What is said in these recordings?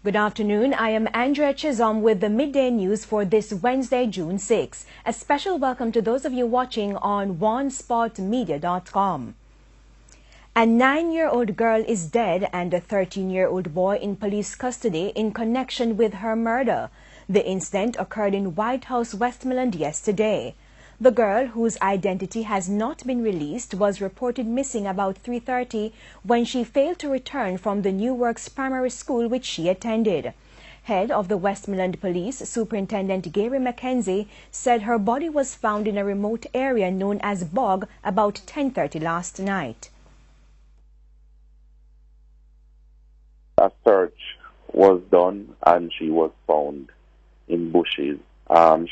Good afternoon. I am Andrea Chisholm with the Midday News for this Wednesday, June 6. A special welcome to those of you watching on onespotmedia.com. A 9-year-old girl is dead and a 13-year-old boy in police custody in connection with her murder. The incident occurred in White House, Westmoreland yesterday. The girl, whose identity has not been released, was reported missing about 3:30 when she failed to return from the New Works primary school which she attended. Head of the Westmoreland Police, Superintendent Gary McKenzie, said her body was found in a remote area known as Bog about 10:30 last night. A search was done and she was found in bushes.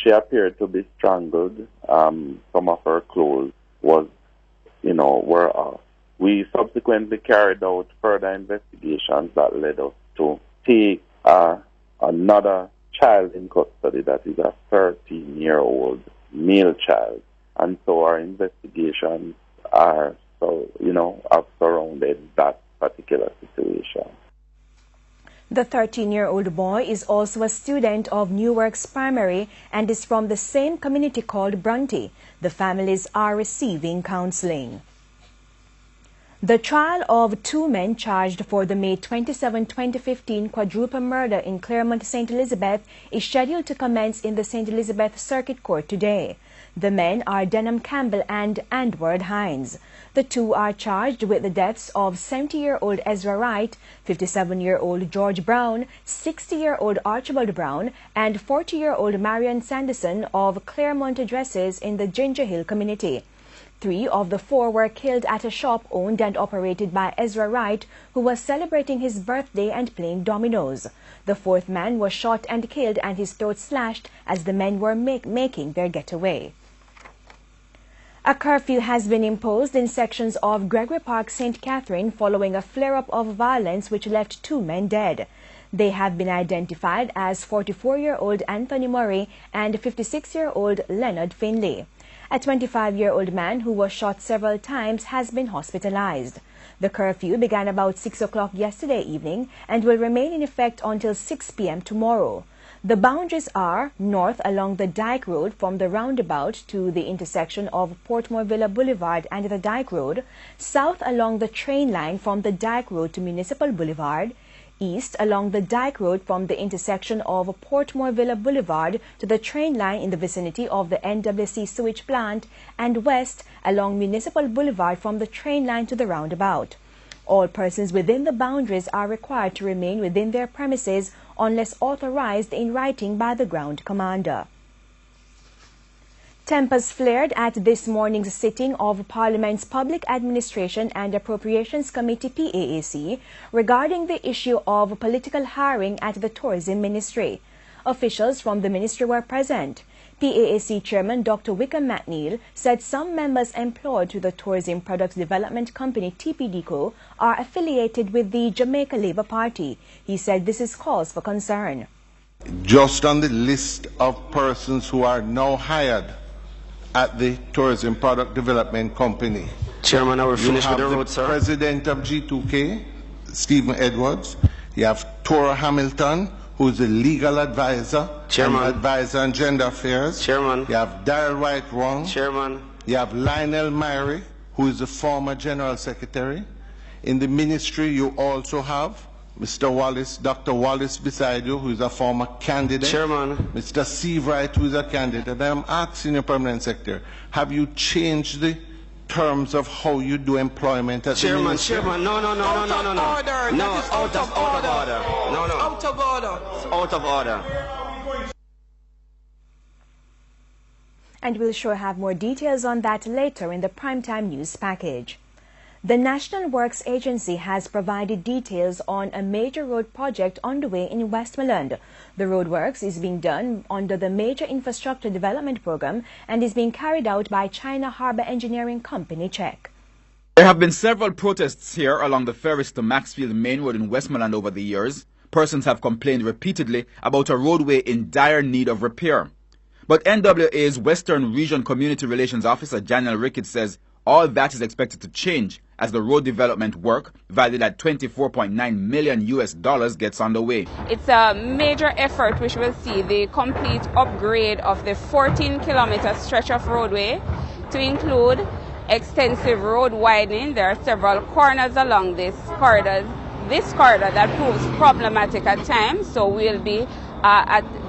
She appeared to be strangled. Some of her clothes were off. We subsequently carried out further investigations that led us to take another child in custody, that is a 13-year-old male child. And so our investigations have surrounded that particular situation. The 13-year-old boy is also a student of New Works Primary and is from the same community called Brunty. The families are receiving counseling. The trial of two men charged for the May 27, 2015 quadruple murder in Claremont, St. Elizabeth is scheduled to commence in the St. Elizabeth Circuit Court today. The men are Denham Campbell and Andward Hines. The two are charged with the deaths of 70-year-old Ezra Wright, 57-year-old George Brown, 60-year-old Archibald Brown, and 40-year-old Marion Sanderson of Claremont addresses in the Ginger Hill community. 3 of the 4 were killed at a shop owned and operated by Ezra Wright, who was celebrating his birthday and playing dominoes. The 4th man was shot and killed and his throat slashed as the men were making their getaway. A curfew has been imposed in sections of Gregory Park, St. Catherine following a flare-up of violence which left 2 men dead. They have been identified as 44-year-old Anthony Murray and 56-year-old Leonard Finley. A 25-year-old man who was shot several times has been hospitalized. The curfew began about 6 o'clock yesterday evening and will remain in effect until 6 p.m. tomorrow. The boundaries are north along the Dyke Road from the roundabout to the intersection of Portmore Villa Boulevard and the Dyke Road, south along the train line from the Dyke Road to Municipal Boulevard, east along the Dyke Road from the intersection of Portmore Villa Boulevard to the train line in the vicinity of the NWC sewage plant, and west along Municipal Boulevard from the train line to the roundabout. All persons within the boundaries are required to remain within their premises unless authorized in writing by the ground commander. Tempers flared at this morning's sitting of Parliament's Public Administration and Appropriations Committee PAAC regarding the issue of political hiring at the Tourism Ministry. Officials from the ministry were present. PAAC Chairman Dr. Wickham McNeil said some members employed to the Tourism Products Development Company TPDCO are affiliated with the Jamaica Labour Party. He said this is cause for concern. Just on the list of persons who are now hired at the Tourism Product Development Company. Chairman, I will finish with the road, the sir. President of G2K, Stephen Edwards. You have Tora Hamilton, who is the legal advisor, Chairman, and advisor on gender affairs. Chairman. You have Daryl White-Wong. Chairman. You have Lionel Myrie, who is the former General Secretary. In the ministry, you also have Mr. Wallace, Dr. Wallace beside you, who is a former candidate. Chairman. Mr. Steve Wright, who is a candidate. And I'm asking you, Permanent Secretary, have you changed the terms of how you do employment at the ministry? Chairman, no. Order. No, That is out of order. No. Out of order. Out of order. And we'll sure have more details on that later in the primetime news package. The National Works Agency has provided details on a major road project underway in Westmoreland. The roadworks is being done under the Major Infrastructure Development Program and is being carried out by China Harbour Engineering Company, Czech. There have been several protests here along the Ferris to Maxfield Main Road in Westmoreland over the years. Persons have complained repeatedly about a roadway in dire need of repair. But NWA's Western Region Community Relations Officer Daniel Ricketts says all that is expected to change as the road development work, valued at $24.9 million, gets underway. It's a major effort which will see the complete upgrade of the 14-kilometer stretch of roadway to include extensive road widening. There are several corners along this corridor that proves problematic at times, so we'll be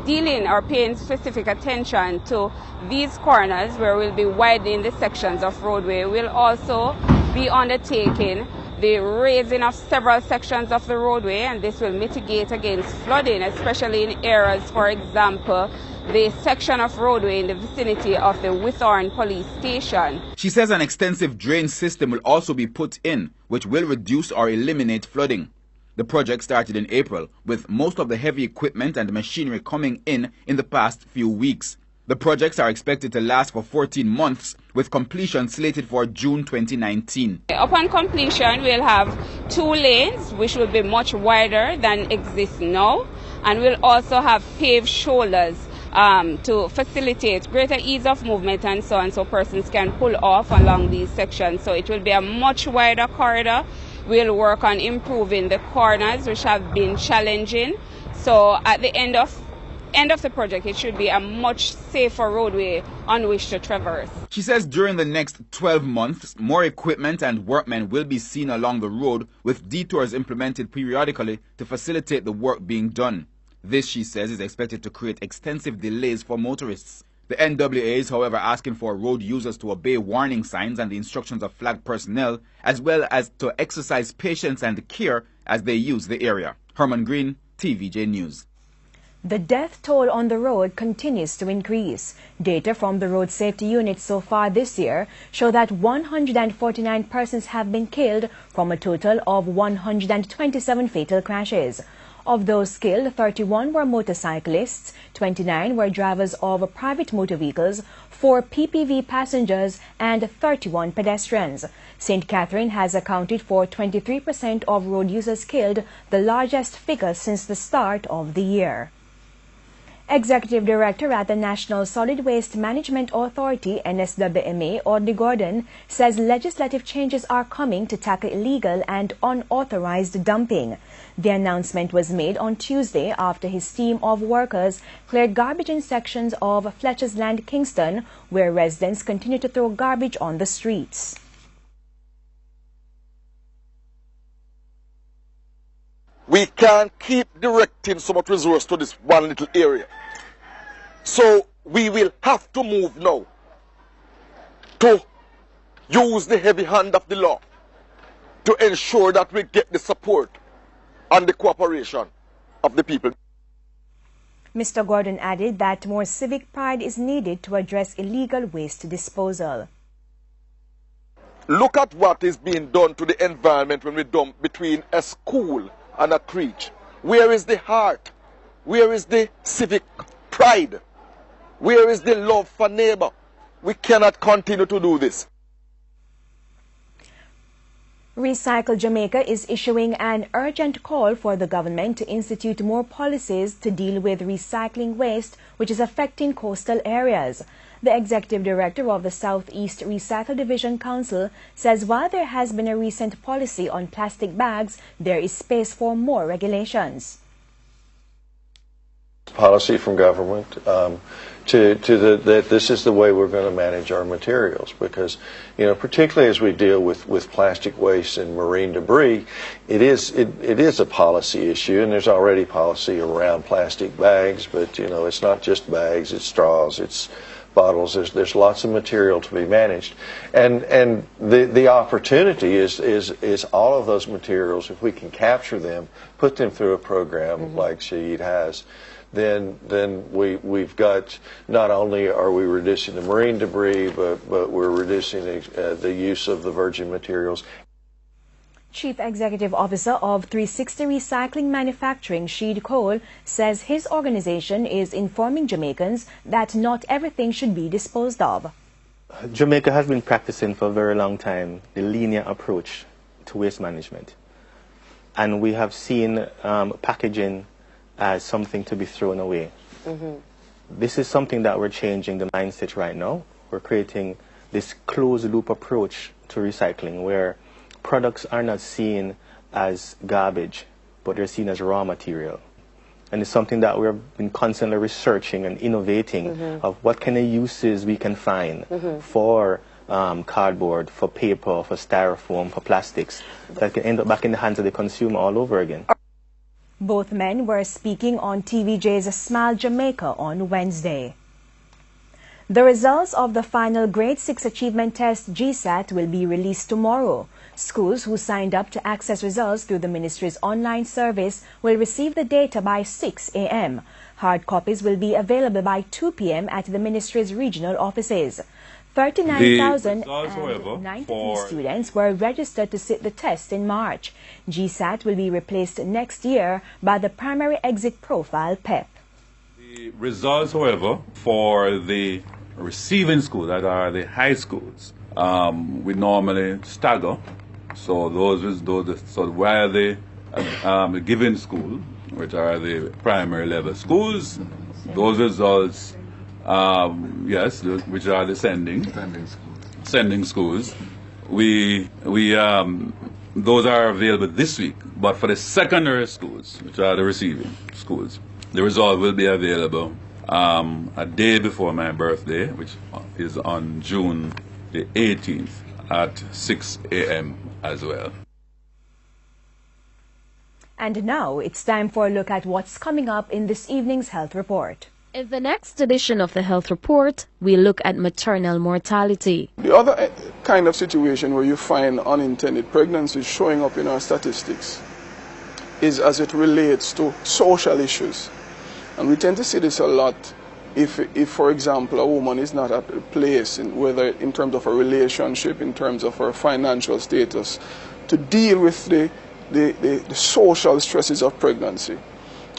dealing or paying specific attention to these corners where we'll be widening the sections of roadway. We'll also be undertaking the raising of several sections of the roadway, and this will mitigate against flooding, especially in areas, for example, the section of roadway in the vicinity of the Withorn police station. She says an extensive drain system will also be put in, which will reduce or eliminate flooding. The project started in April, with most of the heavy equipment and machinery coming in the past few weeks. The projects are expected to last for 14 months, with completion slated for June 2019. Upon completion, we'll have 2 lanes, which will be much wider than exists now, and we'll also have paved shoulders to facilitate greater ease of movement and so on, so persons can pull off along these sections. So it will be a much wider corridor. We'll work on improving the corners, which have been challenging. So at the end of the project, it should be a much safer roadway on which to traverse. She says during the next 12 months, more equipment and workmen will be seen along the road, with detours implemented periodically to facilitate the work being done. This, she says, is expected to create extensive delays for motorists. The NWA is, however, asking for road users to obey warning signs and the instructions of flag personnel, as well as to exercise patience and care as they use the area. Herman Green, TVJ News. The death toll on the road continues to increase. Data from the Road Safety Unit so far this year show that 149 persons have been killed from a total of 127 fatal crashes. Of those killed, 31 were motorcyclists, 29 were drivers of private motor vehicles, 4 PPV passengers, and 31 pedestrians. St. Catherine has accounted for 23% of road users killed, the largest figure since the start of the year. Executive Director at the National Solid Waste Management Authority, NSWMA, Audley Gordon, says legislative changes are coming to tackle illegal and unauthorized dumping. The announcement was made on Tuesday after his team of workers cleared garbage in sections of Fletcher's Land, Kingston, where residents continue to throw garbage on the streets. We can't keep directing so much resource to this one little area. So we will have to move now to use the heavy hand of the law to ensure that we get the support and the cooperation of the people. Mr. Gordon added that more civic pride is needed to address illegal waste disposal. Look at what is being done to the environment when we dump between a school and a creche. Where is the heart? Where is the civic pride? Where is the love for neighbor? We cannot continue to do this. Recycle Jamaica is issuing an urgent call for the government to institute more policies to deal with recycling waste, which is affecting coastal areas. The executive director of the Southeast Recycle Division Council says while there has been a recent policy on plastic bags, there is space for more regulations. Policy from government that this is the way we're going to manage our materials, because particularly as we deal with plastic waste and marine debris, it is a policy issue, and there's already policy around plastic bags, but it's not just bags, it's straws, it's bottles, there's lots of material to be managed, and the opportunity is all of those materials, if we can capture them, put them through a program like Shahid has, then we've got, not only are we reducing the marine debris, but we're reducing the use of the virgin materials. Chief Executive Officer of 360 Recycling Manufacturing, Sheed Cole, says his organization is informing Jamaicans that not everything should be disposed of. Jamaica has been practicing for a very long time the linear approach to waste management. And we have seen packaging as something to be thrown away. This is something that we're changing the mindset right now. We're creating this closed loop approach to recycling where products are not seen as garbage, but they're seen as raw material. And it's something that we've been constantly researching and innovating of what kind of uses we can find for cardboard, for paper, for styrofoam, for plastics that can end up back in the hands of the consumer all over again. Both men were speaking on TVJ's Smile Jamaica on Wednesday. The results of the final Grade 6 Achievement Test GSAT will be released tomorrow. Schools who signed up to access results through the Ministry's online service will receive the data by 6 a.m. Hard copies will be available by 2 p.m. at the Ministry's regional offices. 39,093 students were registered to sit the test in March. GSAT will be replaced next year by the Primary Exit Profile PEP. The results, however, for the receiving schools, that are the high schools, we normally stagger. So while the given school, which are the primary level schools, those results, yes, which are the sending schools, those are available this week. But for the secondary schools, which are the receiving schools, the result will be available a day before my birthday, which is on June the 18th at 6 a.m. as well. And now it's time for a look at what's coming up in this evening's health report. In the next edition of the health report, we look at maternal mortality. The other kind of situation where you find unintended pregnancies showing up in our statistics is as it relates to social issues. And we tend to see this a lot if for example, a woman is not at a place, whether in terms of a relationship, in terms of her financial status, to deal with the social stresses of pregnancy.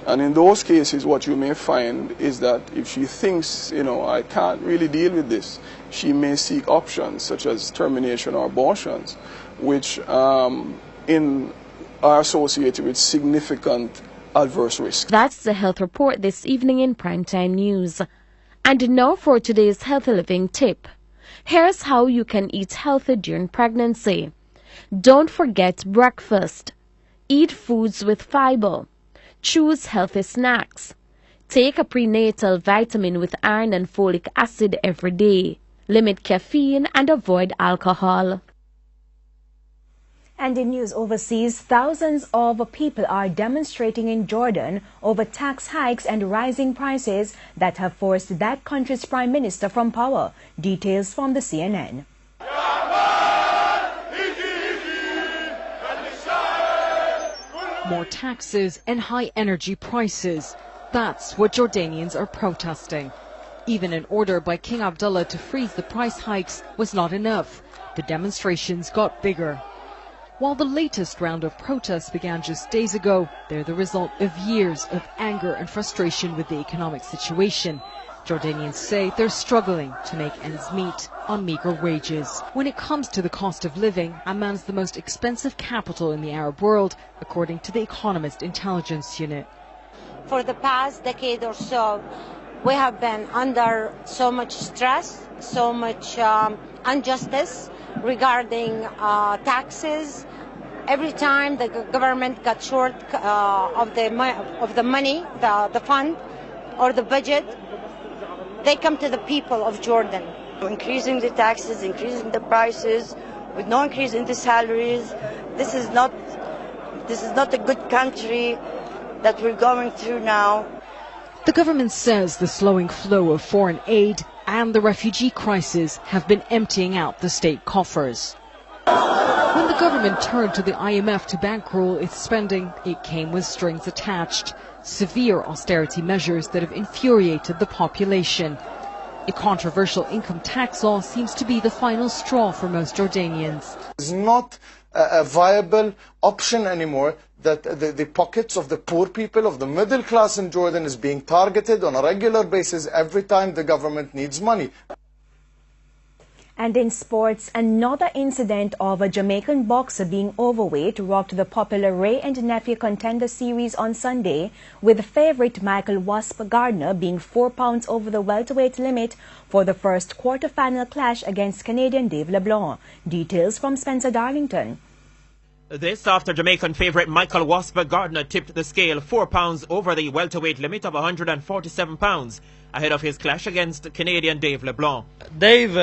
And in those cases, what you may find is that if she thinks, I can't really deal with this, she may seek options such as termination or abortions, which are associated with significant adverse risks. That's the health report this evening in Primetime News. And now for today's healthy living tip. Here's how you can eat healthy during pregnancy. Don't forget breakfast. Eat foods with fiber. Choose healthy snacks. Take a prenatal vitamin with iron and folic acid every day. Limit caffeine and avoid alcohol. And in news overseas, thousands of people are demonstrating in Jordan over tax hikes and rising prices that have forced that country's prime minister from power. Details from the CNN. More taxes and high energy prices. That's what Jordanians are protesting. Even an order by King Abdullah to freeze the price hikes was not enough. The demonstrations got bigger. While the latest round of protests began just days ago, they're the result of years of anger and frustration with the economic situation. Jordanians say they're struggling to make ends meet on meager wages. When it comes to the cost of living, Amman's the most expensive capital in the Arab world, according to the Economist Intelligence Unit. For the past decade or so, we have been under so much stress, so much injustice regarding taxes. Every time the government got short of the money, the fund or the budget, they come to the people of Jordan. Increasing the taxes, increasing the prices, with no increase in the salaries. This is not a good country that we're going through now. The government says the slowing flow of foreign aid and the refugee crisis have been emptying out the state coffers. When the government turned to the IMF to bankroll its spending, it came with strings attached. Severe austerity measures that have infuriated the population. A controversial income tax law seems to be the final straw for most Jordanians. It's not a viable option anymore that the pockets of the poor people, of the middle class in Jordan is being targeted on a regular basis every time the government needs money. And in sports, another incident of a Jamaican boxer being overweight rocked the popular Ray and Nephew Contender Series on Sunday, with favourite Michael Wasp Gardner being 4 pounds over the welterweight limit for the first quarter-final clash against Canadian Dave LeBlanc. Details from Spencer Darlington. This after Jamaican favourite Michael Wasper Gardner tipped the scale 4 pounds over the welterweight limit of 147 pounds ahead of his clash against Canadian Dave LeBlanc. Dave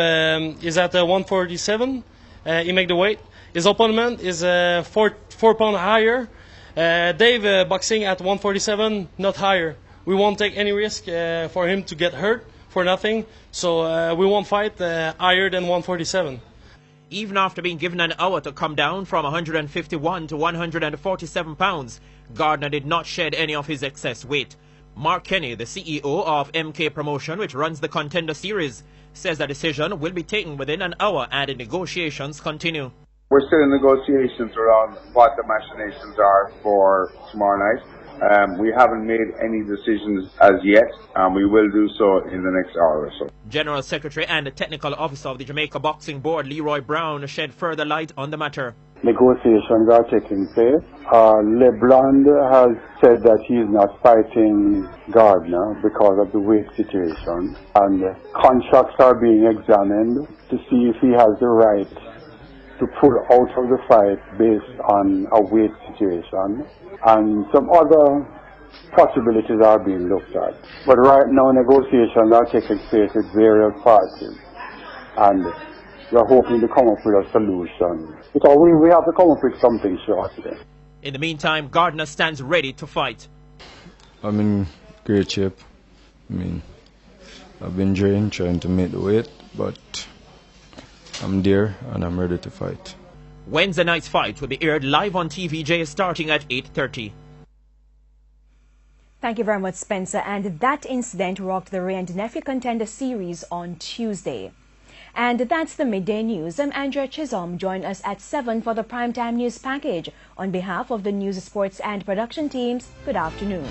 is at 147. He make the weight. His opponent is 4 pounds higher. Dave boxing at 147, not higher. We won't take any risk for him to get hurt for nothing. So we won't fight higher than 147. Even after being given an hour to come down from 151 to 147 pounds, Gardner did not shed any of his excess weight. Mark Kenny, the CEO of MK Promotion, which runs the Contender Series, says the decision will be taken within an hour and the negotiations continue. We're still in negotiations around what the machinations are for tomorrow night. We haven't made any decisions as yet, and we will do so in the next hour or so. General Secretary and Technical Officer of the Jamaica Boxing Board, Leroy Brown, shed further light on the matter. Negotiations are taking place. LeBlanc has said that he is not fighting Gardner because of the weight situation, and contracts are being examined to see if he has the right to pull out of the fight based on a weight situation. And some other possibilities are being looked at. But right now negotiations are taking place with various parties, and we're hoping to come up with a solution. Because we have to come up with something shortly. In the meantime, Gardner stands ready to fight. I'm in great shape. I've been trying to make the weight, but I'm there and I'm ready to fight. Wednesday night's fight will be aired live on TVJ starting at 8:30. Thank you very much, Spencer. And that incident rocked the Ray and Nephew Contender Series on Tuesday. And that's the Midday News. I'm Andrea Chisholm. Join us at 7 for the Primetime News Package. On behalf of the News, Sports and Production teams, good afternoon.